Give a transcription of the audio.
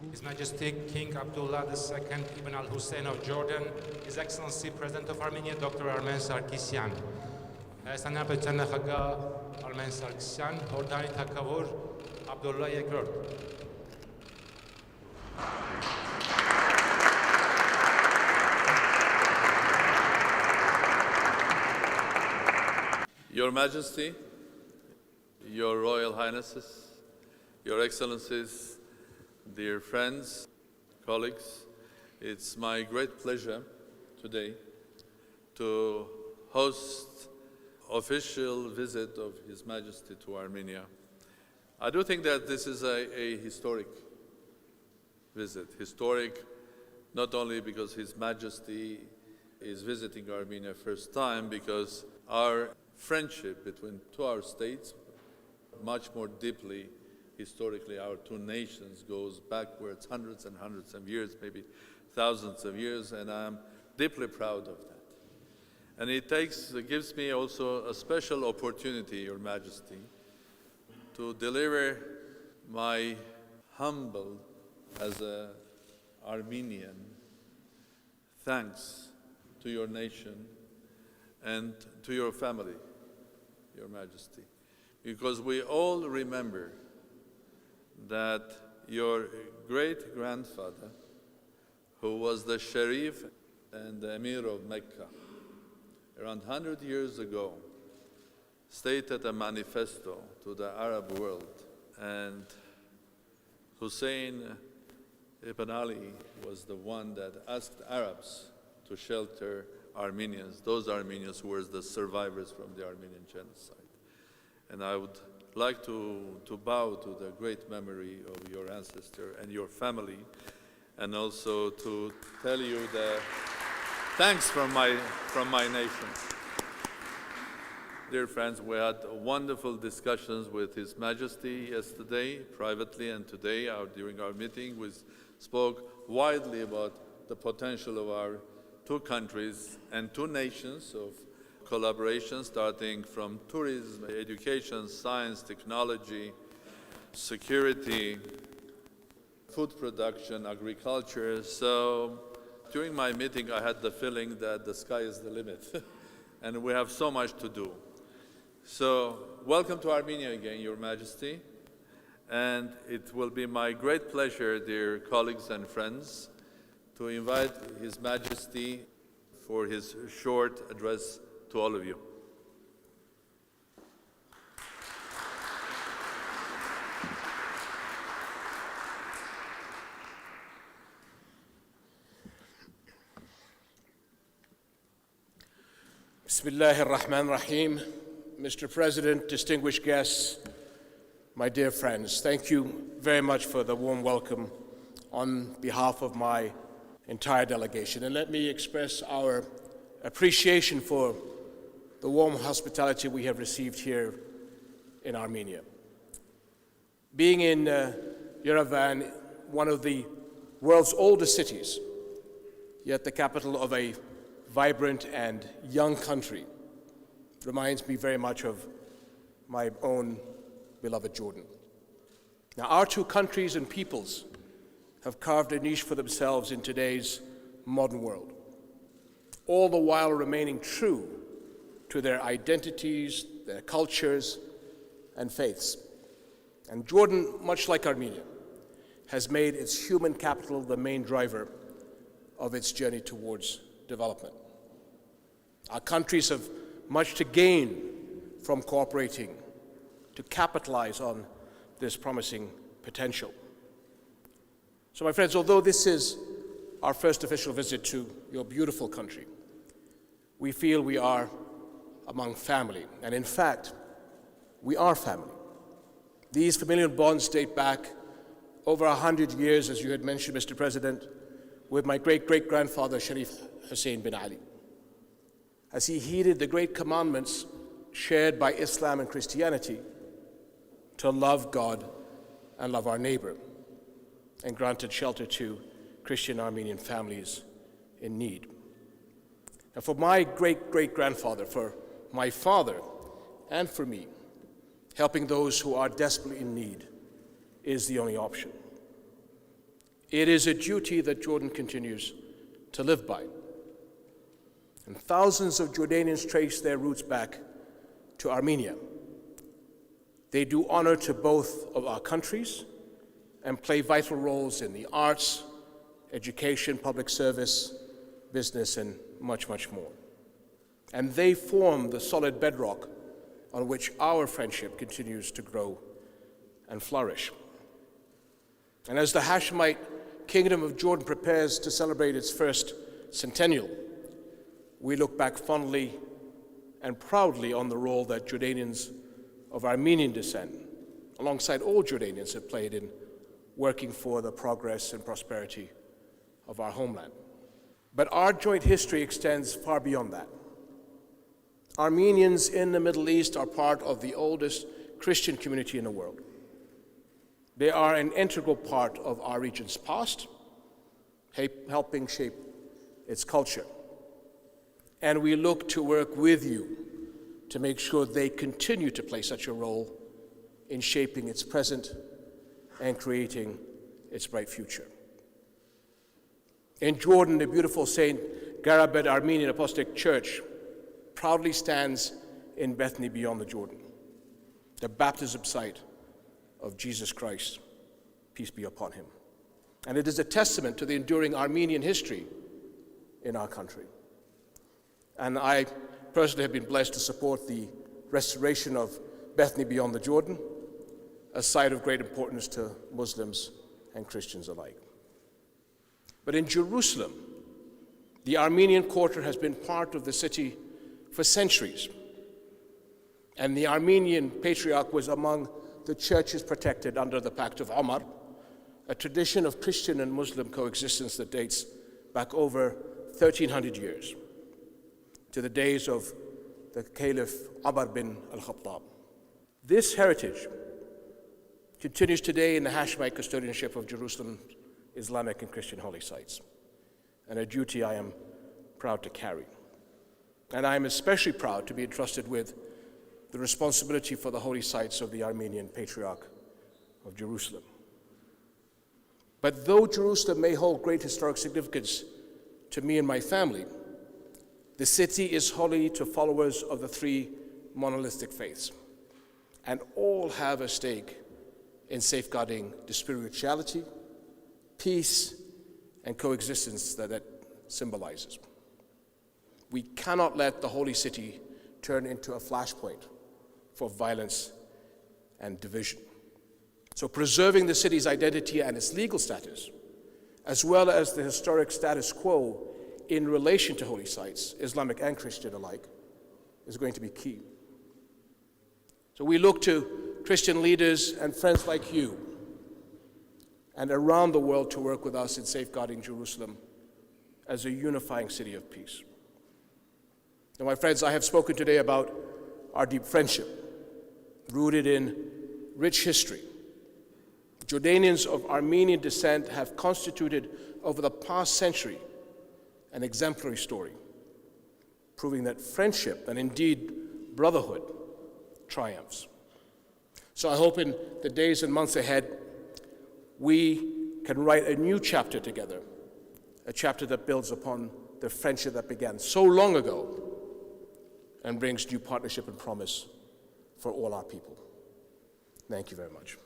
His Majesty King Abdullah II Ibn al-Hussein of Jordan, His Excellency President of Armenia Dr. Armen Sarkisyan, Հայաստանի Հանրապետության նախագահ Արմեն Սարգսյան, Հորդանանի թագավոր Աբդալլահ Երկրորդ։ Your Majesty, Your Royal Highnesses, Your Excellencies, dear friends, colleagues, it's my great pleasure today to host official visit of His Majesty to Armenia. I do think that this is a historic visit. Historic not only because His Majesty is visiting Armenia first time, because our friendship between our states, much more deeply, historically, our two nations goes backwards hundreds and hundreds of years, maybe thousands of years, and I'm deeply proud of that. And it gives me also a special opportunity, Your Majesty, to deliver my humble, as an Armenian, thanks to your nation and to your family, Your Majesty. Because we all remember that your great-grandfather, who was the Sharif and the Emir of Mecca, around 100 years ago, stated a manifesto to the Arab world, and Hussein ibn Ali was the one that asked Arabs to shelter Armenians, those Armenians who were the survivors from the Armenian genocide. And I would like to bow to the great memory of your ancestor and your family, and also to tell you the thanks from my nation. Dear friends, we had wonderful discussions with His Majesty yesterday, privately, and today during our meeting. We spoke widely about the potential of our two countries and two nations of collaboration, starting from tourism, education, science, technology, security, food production, agriculture. So during my meeting, I had the feeling that the sky is the limit, and we have so much to do. So welcome to Armenia again, Your Majesty, and it will be my great pleasure, dear colleagues and friends, to invite His Majesty for his short address to all of you. Bismillahir Rahmanir Rahim. Mr. President, distinguished guests, my dear friends, thank you very much for the warm welcome on behalf of my entire delegation. And let me express our appreciation for the warm hospitality we have received here in Armenia. Being in Yerevan, one of the world's oldest cities, yet the capital of a vibrant and young country, reminds me very much of my own beloved Jordan. Now, our two countries and peoples have carved a niche for themselves in today's modern world, all the while remaining true to their identities, their cultures, and faiths. And Jordan, much like Armenia, has made its human capital the main driver of its journey towards development. Our countries have much to gain from cooperating to capitalize on this promising potential. So, my friends, although this is our first official visit to your beautiful country, we feel we are among family. And in fact, we are family. These familial bonds date back over 100 years, as you had mentioned, Mr. President, with my great-great-grandfather, Sharif Hussein bin Ali, as he heeded the great commandments shared by Islam and Christianity to love God and love our neighbor, and granted shelter to Christian Armenian families in need. And for my great-great-grandfather, for my father, and for me, helping those who are desperately in need is the only option. It is a duty that Jordan continues to live by. And thousands of Jordanians trace their roots back to Armenia. They do honor to both of our countries and play vital roles in the arts, education, public service, business, and much, much more. And they form the solid bedrock on which our friendship continues to grow and flourish. And as the Hashemite Kingdom of Jordan prepares to celebrate its first centennial, we look back fondly and proudly on the role that Jordanians of Armenian descent, alongside all Jordanians, have played in working for the progress and prosperity of our homeland. But our joint history extends far beyond that. Armenians in the Middle East are part of the oldest Christian community in the world. They are an integral part of our region's past, helping shape its culture. And we look to work with you to make sure they continue to play such a role in shaping its present and creating its bright future. In Jordan, the beautiful St. Garabed Armenian Apostolic Church proudly stands in Bethany beyond the Jordan, the baptism site of Jesus Christ, peace be upon him. And it is a testament to the enduring Armenian history in our country. And I personally have been blessed to support the restoration of Bethany beyond the Jordan, a site of great importance to Muslims and Christians alike. But in Jerusalem, the Armenian quarter has been part of the city for centuries. And the Armenian patriarch was among the churches protected under the Pact of Omar, a tradition of Christian and Muslim coexistence that dates back over 1,300 years, to the days of the Caliph Umar bin al-Khattab. This heritage continues today in the Hashemite custodianship of Jerusalem Islamic and Christian holy sites, and a duty I am proud to carry. And I am especially proud to be entrusted with the responsibility for the holy sites of the Armenian Patriarch of Jerusalem. But though Jerusalem may hold great historic significance to me and my family, the city is holy to followers of the three monolithic faiths, and all have a stake in safeguarding the spirituality, peace, and coexistence that it symbolizes. We cannot let the holy city turn into a flashpoint for violence and division. So preserving the city's identity and its legal status, as well as the historic status quo in relation to holy sites, Islamic and Christian alike, is going to be key. So we look to Christian leaders and friends like you and around the world to work with us in safeguarding Jerusalem as a unifying city of peace. Now, my friends, I have spoken today about our deep friendship, rooted in rich history. Jordanians of Armenian descent have constituted over the past century an exemplary story, proving that friendship and indeed brotherhood triumphs. So I hope in the days and months ahead, we can write a new chapter together, a chapter that builds upon the friendship that began so long ago and brings new partnership and promise for all our people. Thank you very much.